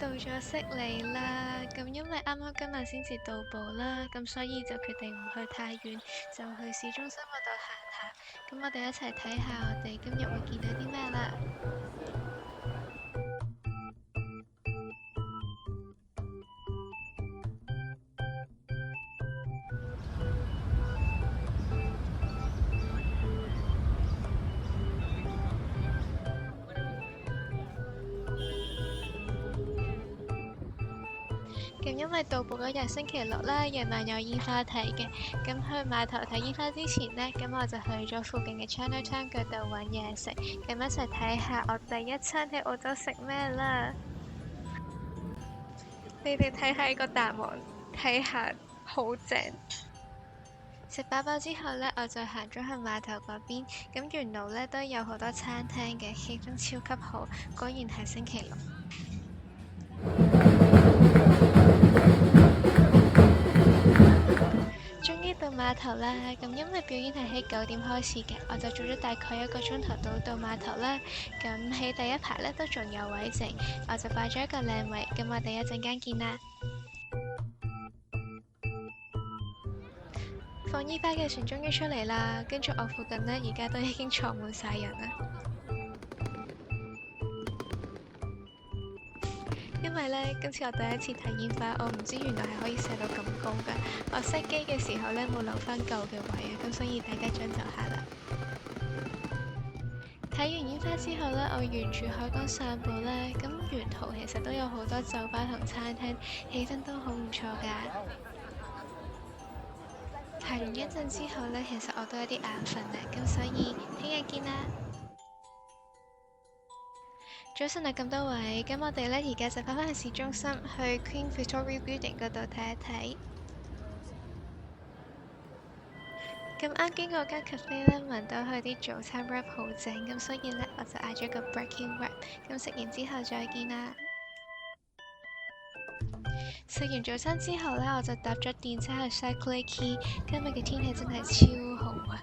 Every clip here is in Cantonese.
到咗悉尼啦，咁因為啱啱今日先至到埗啦，咁所以就決定唔去太遠，就去市中心嗰度行下。咁我哋一齊睇下我哋今日會見到啲咩啦。咁因為到埗嗰日星期六啦，夜晚有煙花睇嘅，咁去碼頭睇煙花之前呢，咁我就去咗附近嘅 Chinatown 嗰度揾嘢食，咁一齊睇下我第一餐喺澳洲食咩啦。你哋睇下呢個大王，睇下好正。食飽飽之後呢，我就行咗去碼頭嗰邊，咁沿路呢都有好多餐廳嘅，氣氛超級好，果然係星期六。終於到碼頭啦，咁因為表演係喺9點開始嘅，我就早咗大概1個鐘頭到碼頭啦。咁喺第一排呢都仲有位剩，我就擺咗一個靚位，咁我哋一陣間見啦。放煙花嘅船終於出嚟啦，跟住我附近呢而家都已經坐滿晒人啦。因為呢，今次我第一次睇煙花，我唔知原來係可以射到咁高㗎。我熄機嘅時候呢，冇留返舊嘅位啊，咁所以大家將就下啦。睇完煙花之後呢，我沿住海港散步啦，咁沿途其實都有好多酒吧同餐廳，氣氛都好唔錯㗎。行完一陣之後呢，其實我都有啲眼瞓啦，咁所以聽日見啦。早晨啊，咁多位，咁我哋呢而家就返去市中心，去 Queen Victoria Building 嗰度睇一睇。咁啱經過間 cafe 呢，聞到佢啲早餐 wrap 好正，咁所以呢，我就嗌咗個 breaking wrap。咁食完之後再見啦。食完早餐之後呢，我就搭咗電車去 Cyclone Quay。今日嘅天氣真係超好啊！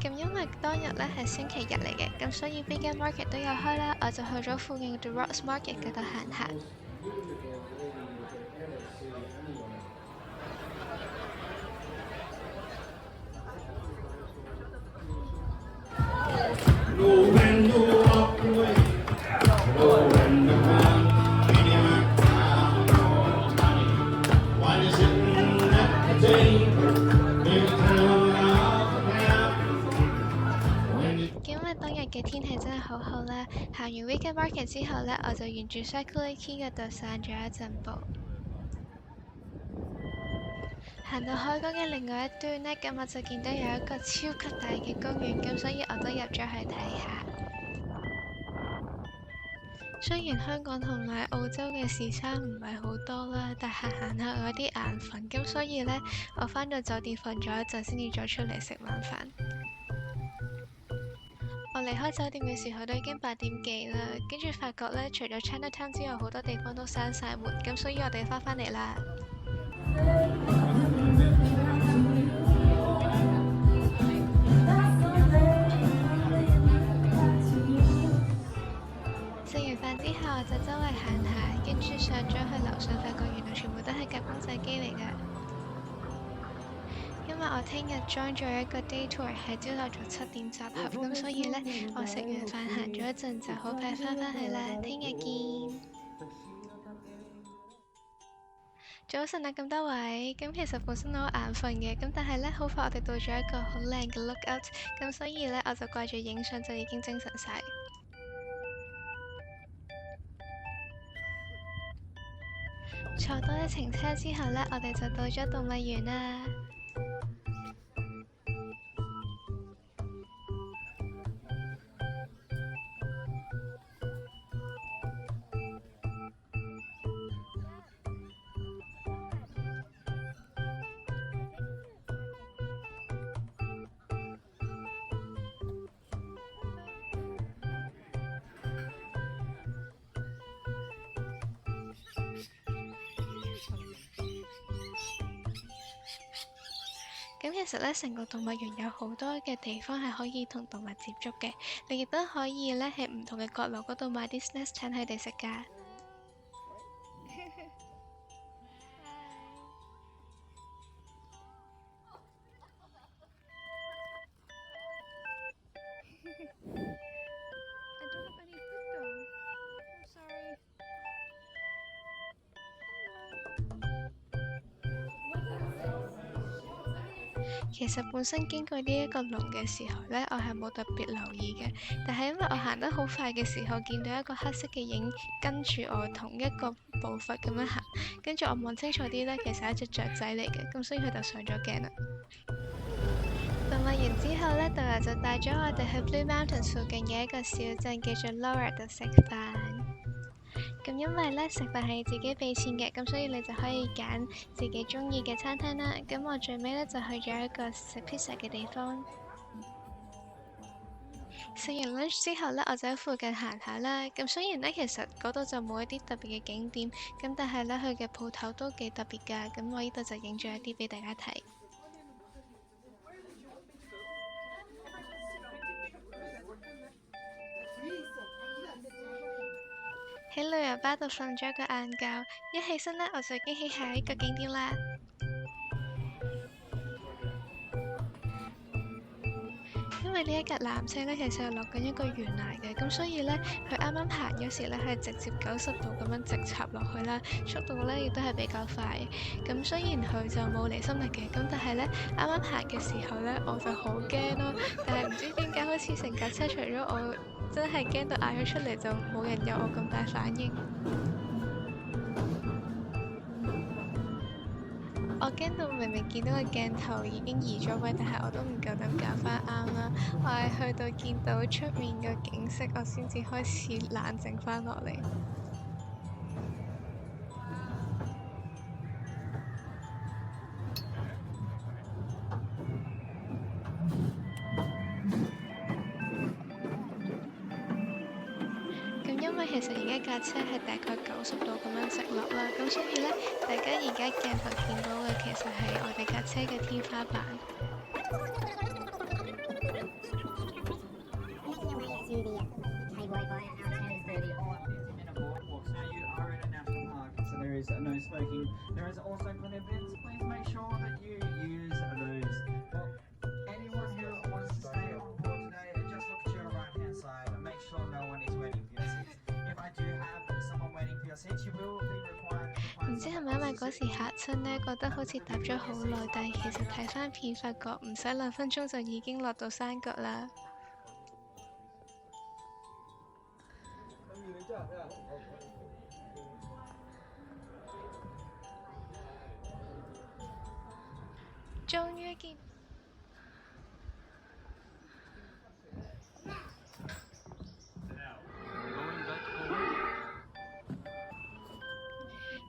咁因為當日呢係星期日嚟嘅，咁所以邊間 market 都有開啦，我就去咗附近嘅 The Rocks Market 嗰度行下。因為當日嘅天氣真係好好啦，行完 Weekend Market 之後呢，我就沿住 Cyclone Quay 嗰度散咗一陣步。行到海港嘅另外一端呢，咁我就見到有一個超級大嘅公園，咁所以我都入咗去睇下。雖然香港同埋澳洲嘅時差唔係好多啦，但係行下我有啲眼瞓，咁所以呢，我返到酒店瞓咗一陣先至再出嚟食晚飯。我離開酒店嘅時候都已經8點幾啦，跟住發覺呢，除咗 Chinatown 之外，好多地方都閂晒門，咁所以我哋返嚟啦。食完飯之後，我就周圍行下，跟住上咗去樓上，發覺原來全部都係夾公仔機嚟㗎。因為我聽日 join 咗一個 day tour，係朝頭早7點集合，咁所以呢，我食完飯行咗一陣就好快返去啦。聽日見。早晨啊，咁多位，咁其實本身我好眼瞓嘅，咁但係呢，好快我哋到咗一個好靚嘅 lookout，咁所以呢，我就掛住影相就已經精神晒。坐多一程車之後呢，我哋就到咗動物園啦。咁其實咧，成個動物園有好多嘅地方係可以同動物接觸嘅，你亦都可以咧喺唔同嘅角落嗰度買啲 snacks 請佢哋食㗎。其實本身經過呢一個籠嘅時候呢，我係冇特別留意嘅，但係因為我行得好快嘅時候，見到一個黑色嘅影跟住我同一個步伐咁樣行，跟住我望清楚啲呢，其實係一隻雀仔嚟嘅，咁所以佢就上咗鏡啦。動物園之後呢，導遊就帶咗我哋去 Blue Mountains 附近嘅一個小鎮叫做 Laura 度食飯。咁因為呢，食飯係自己俾錢嘅，咁所以你就可以揀自己中意嘅餐廳啦。咁我最尾呢，就去咗一個食 pizza 嘅地方。食完 lunch 之後呢，我就喺附近行下啦。咁雖然呢，其實嗰度就冇一啲特別嘅景點，咁但係呢，佢嘅鋪頭都幾特別㗎。咁我呢度就影咗一啲俾大家睇。喺旅遊巴度瞓咗個晏覺，一起身呢，我就已經喺下一個景點啦。因為呢一架纜車呢，其實係落緊一個懸崖嘅，咁所以呢，佢啱啱行嗰時呢，係直接90度咁樣直插落去啦，速度呢亦都係比較快。咁雖然佢就冇離心力嘅，咁但係呢，啱啱行嘅時候呢，我就好驚咯。但係唔知點解，好似成架車除咗我真係驚到嗌咗出嚟，就冇人有我咁大反應。我驚到明明見到個鏡頭已經移咗位，但係我都唔夠膽搞翻啱啦。我係去到見到出面嘅景色，我先至開始冷靜翻落嚟。咁因為其實而家架車係大概90度咁樣直落啦，咁所以呢，大家而家鏡頭見到嘅其實係我哋架車嘅天花板。唔知係咪因為嗰時嚇親呢，覺得好似搭咗好耐，但係其實睇翻片發覺唔使2分鐘就已經落到山腳啦。終於見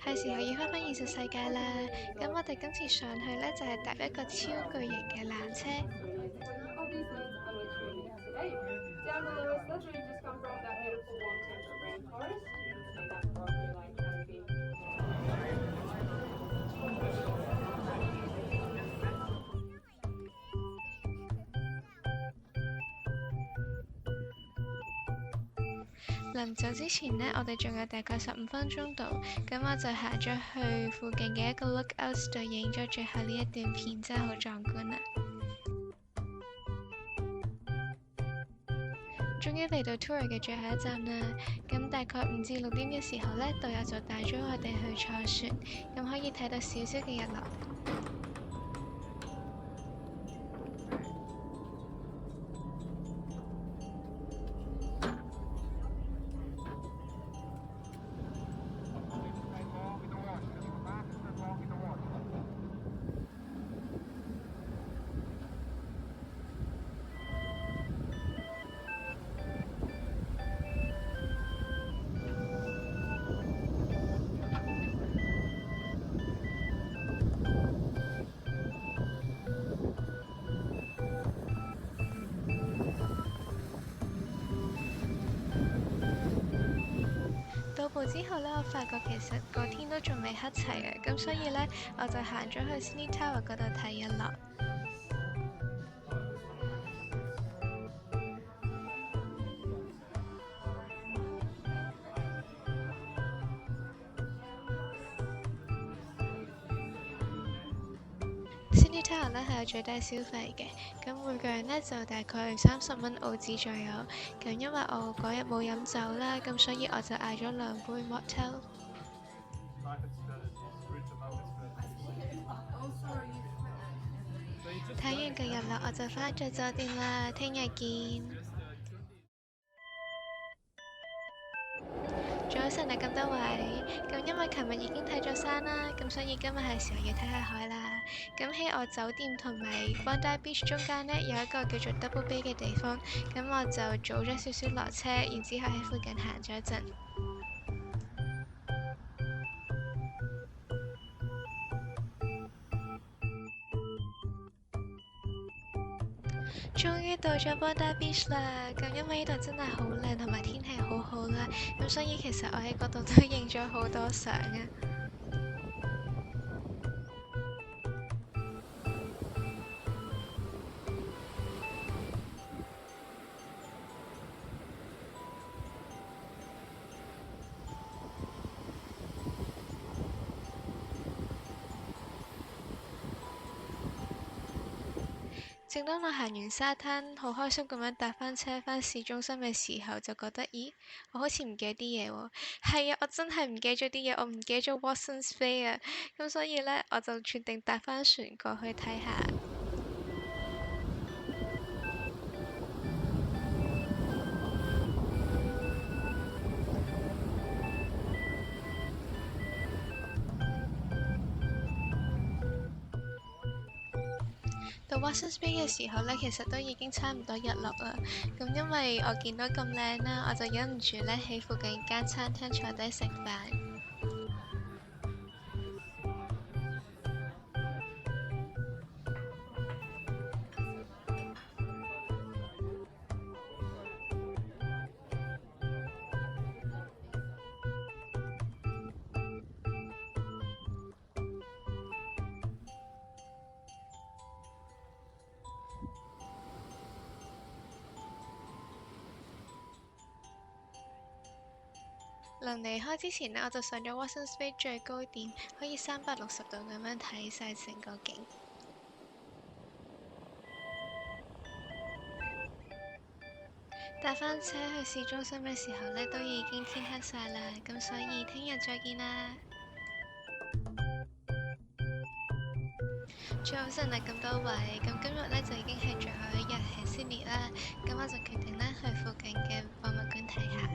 係時候要返返現實世界啦。咁我哋今次上去呢，就係搭一個超巨型嘅纜車。臨走之前呢，我哋仲有大概15分鐘度，咁我就行咗去附近嘅一個 lookout 度影咗最後呢一段片，真係好壯觀啊！終於嚟到 tour 嘅最後一站啦，咁大概5至6點嘅時候呢，導遊就帶咗我哋去坐船，咁可以睇到少少嘅日落。到埗之後呢，我發覺其實個天都仲未黑齊嘅，咁所以呢，我就行咗去 Sydney Tower 嗰度睇日落。motel 咧係有最低消費嘅，咁每個人咧就大概30蚊澳紙左右。咁因為我嗰日冇飲酒啦，咁所以我就嗌咗2杯 motel。睇完個日落我就返咗酒店啦，聽日見。早晨啊，咁多位，咁因為琴日已經睇咗山啦，咁所以今日係時候要睇下海啦。咁喺我酒店同埋 Bondi Beach 中間呢，有一個叫做 Double Bay 嘅地方，咁我就早咗少少落車，然之後喺附近行咗一陣。終於到咗 Bondi Beach 啦，咁因為呢度真係好靚，同埋天氣好好啦，咁所以其實我喺嗰度都影咗好多相啊。正當我行完沙灘，好開心咁樣搭返車返市中心嘅時候，就覺得，咦，我好似唔記得啲嘢喎。係啊，我真係唔記得咗啲嘢，我唔記得咗 Watsons Bay 啊。咁所以呢，我就決定搭返船過去睇下。到 Watsons Bay 嘅時候呢，其實都已經差唔多日落啦。咁因為我見到咁靚啦，我就忍唔住呢喺附近間餐廳坐低食飯。臨離開之前呢，我就上咗 Watsons Bay 最高點，可以360度咁樣睇晒成個景。搭返車去市中心嘅時候呢，都已經天黑晒啦，咁所以聽日再見啦。早晨啊，咁多位，咁今日呢，就已經係最後一日喺 Sydney 啦，咁我就決定呢去附近嘅博物館睇下。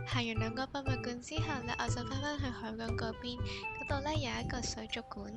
行完2個博物館之後呢，我就返返去海港嗰邊，嗰度呢有一個水族館。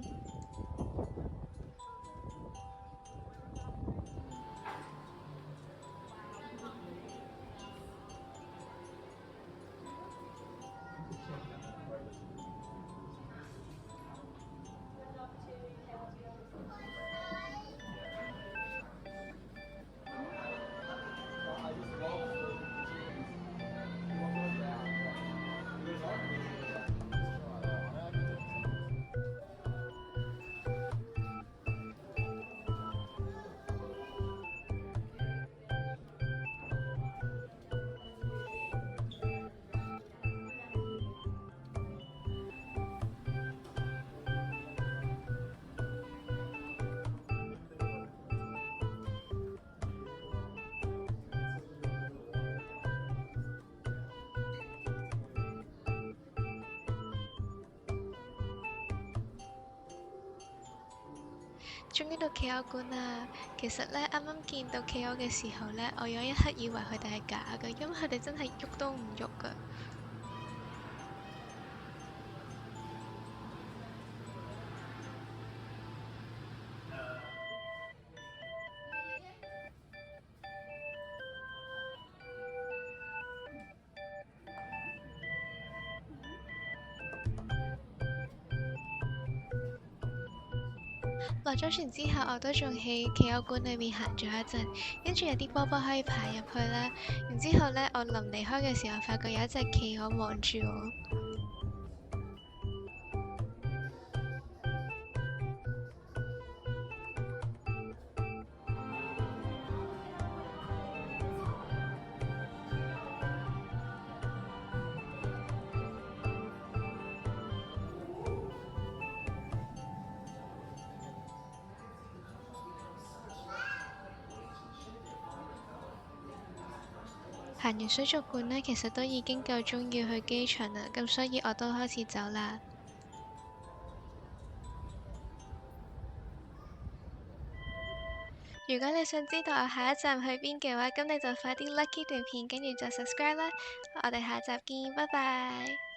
終於到企鵝館啦！其實呢，啱啱見到企鵝嘅時候呢，我有一刻以為佢哋係假嘅，因為佢哋真係喐都唔喐㗎。落咗船之後，我都仲喺企鵝館裏面行咗一陣，跟住有啲波波可以爬入去啦。然之後呢，我臨離開嘅時候，發覺有一隻企鵝望住我。行完水族館呢，其實都已經夠鐘要去機場啦，咁所以我都開始走啦。如果你想知道我下一站去邊嘅話，咁你就快啲 Lucky 段片，跟住就 subscribe 啦。我哋下集見，拜拜。